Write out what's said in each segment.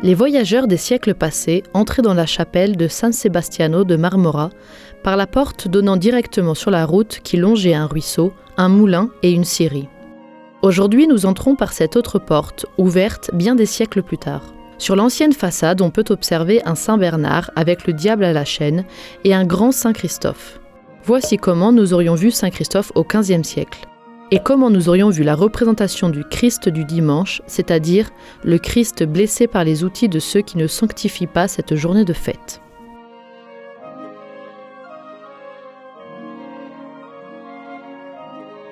Les voyageurs des siècles passés entraient dans la chapelle de San Sebastiano de Marmora par la porte donnant directement sur la route qui longeait un ruisseau, un moulin et une scierie. Aujourd'hui, nous entrons par cette autre porte, ouverte bien des siècles plus tard. Sur l'ancienne façade, on peut observer un Saint Bernard avec le diable à la chaîne et un grand Saint Christophe. Voici comment nous aurions vu Saint Christophe au XVe siècle. Et comment nous aurions vu la représentation du Christ du dimanche, c'est-à-dire le Christ blessé par les outils de ceux qui ne sanctifient pas cette journée de fête.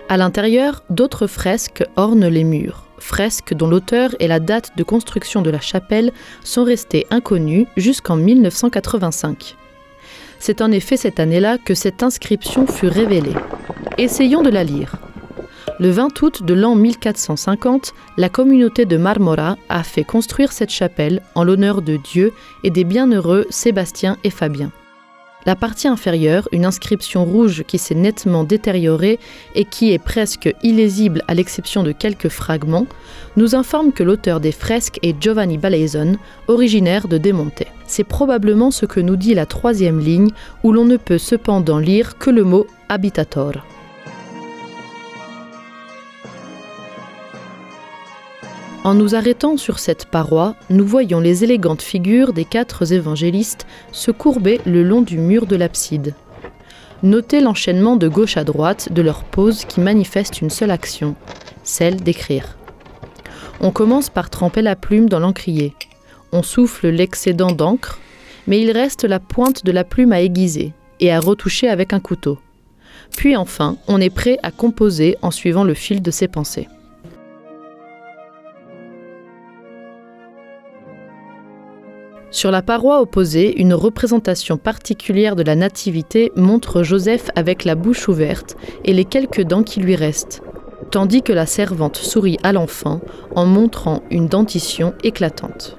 À l'intérieur, d'autres fresques ornent les murs, fresques dont l'auteur et la date de construction de la chapelle sont restés inconnus jusqu'en 1985. C'est en effet cette année-là que cette inscription fut révélée. Essayons de la lire. Le 20 août de l'an 1450, la communauté de Marmora a fait construire cette chapelle en l'honneur de Dieu et des bienheureux Sébastien et Fabien. La partie inférieure, une inscription rouge qui s'est nettement détériorée et qui est presque illisible à l'exception de quelques fragments, nous informe que l'auteur des fresques est Giovanni Balaison, originaire de Demonte. C'est probablement ce que nous dit la 3e ligne, où l'on ne peut cependant lire que le mot « habitator ». En nous arrêtant sur cette paroi, nous voyons les élégantes figures des 4 évangélistes se courber le long du mur de l'abside. Notez l'enchaînement de gauche à droite de leur pose qui manifeste une seule action, celle d'écrire. On commence par tremper la plume dans l'encrier. On souffle l'excédent d'encre, mais il reste la pointe de la plume à aiguiser et à retoucher avec un couteau. Puis enfin, on est prêt à composer en suivant le fil de ses pensées. Sur la paroi opposée, une représentation particulière de la Nativité montre Joseph avec la bouche ouverte et les quelques dents qui lui restent, tandis que la servante sourit à l'enfant en montrant une dentition éclatante.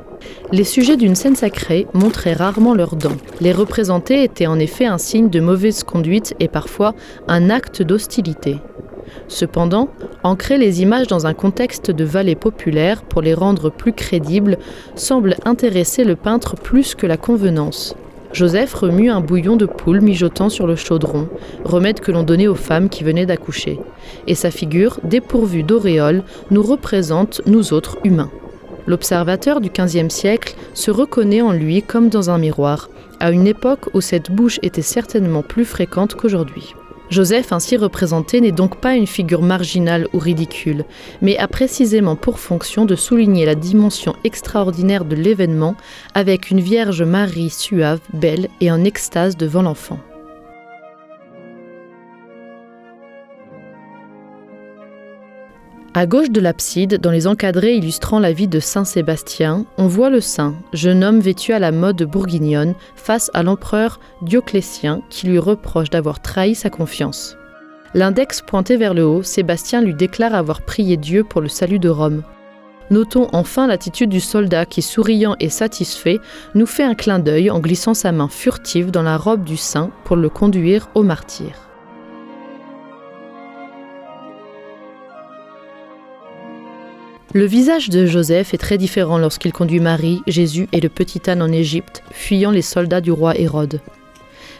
Les sujets d'une scène sacrée montraient rarement leurs dents. Les représenter était en effet un signe de mauvaise conduite et parfois un acte d'hostilité. Cependant, ancrer les images dans un contexte de vallée populaire pour les rendre plus crédibles semble intéresser le peintre plus que la convenance. Joseph remue un bouillon de poule mijotant sur le chaudron, remède que l'on donnait aux femmes qui venaient d'accoucher. Et sa figure, dépourvue d'auréole, nous représente, nous autres humains. L'observateur du XVe siècle se reconnaît en lui comme dans un miroir, à une époque où cette bouche était certainement plus fréquente qu'aujourd'hui. Joseph ainsi représenté n'est donc pas une figure marginale ou ridicule, mais a précisément pour fonction de souligner la dimension extraordinaire de l'événement avec une Vierge Marie suave, belle et en extase devant l'enfant. À gauche de l'abside, dans les encadrés illustrant la vie de Saint Sébastien, on voit le saint, jeune homme vêtu à la mode bourguignonne, face à l'empereur Dioclétien qui lui reproche d'avoir trahi sa confiance. L'index pointé vers le haut, Sébastien lui déclare avoir prié Dieu pour le salut de Rome. Notons enfin l'attitude du soldat qui, souriant et satisfait, nous fait un clin d'œil en glissant sa main furtive dans la robe du saint pour le conduire au martyre. Le visage de Joseph est très différent lorsqu'il conduit Marie, Jésus et le petit âne en Égypte, fuyant les soldats du roi Hérode.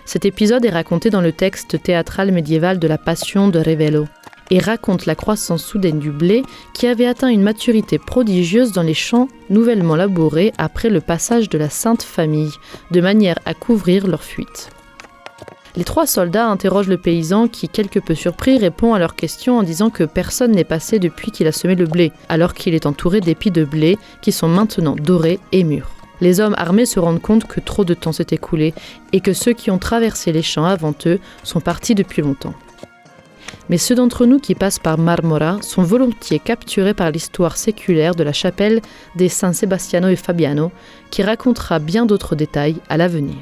Cet épisode est raconté dans le texte théâtral médiéval de la Passion de Revello et raconte la croissance soudaine du blé qui avait atteint une maturité prodigieuse dans les champs nouvellement labourés après le passage de la Sainte Famille, de manière à couvrir leur fuite. Les 3 soldats interrogent le paysan qui, quelque peu surpris, répond à leurs questions en disant que personne n'est passé depuis qu'il a semé le blé, alors qu'il est entouré d'épis de blé qui sont maintenant dorés et mûrs. Les hommes armés se rendent compte que trop de temps s'est écoulé et que ceux qui ont traversé les champs avant eux sont partis depuis longtemps. Mais ceux d'entre nous qui passent par Marmora sont volontiers capturés par l'histoire séculaire de la chapelle des San Sebastiano et Fabiano, qui racontera bien d'autres détails à l'avenir.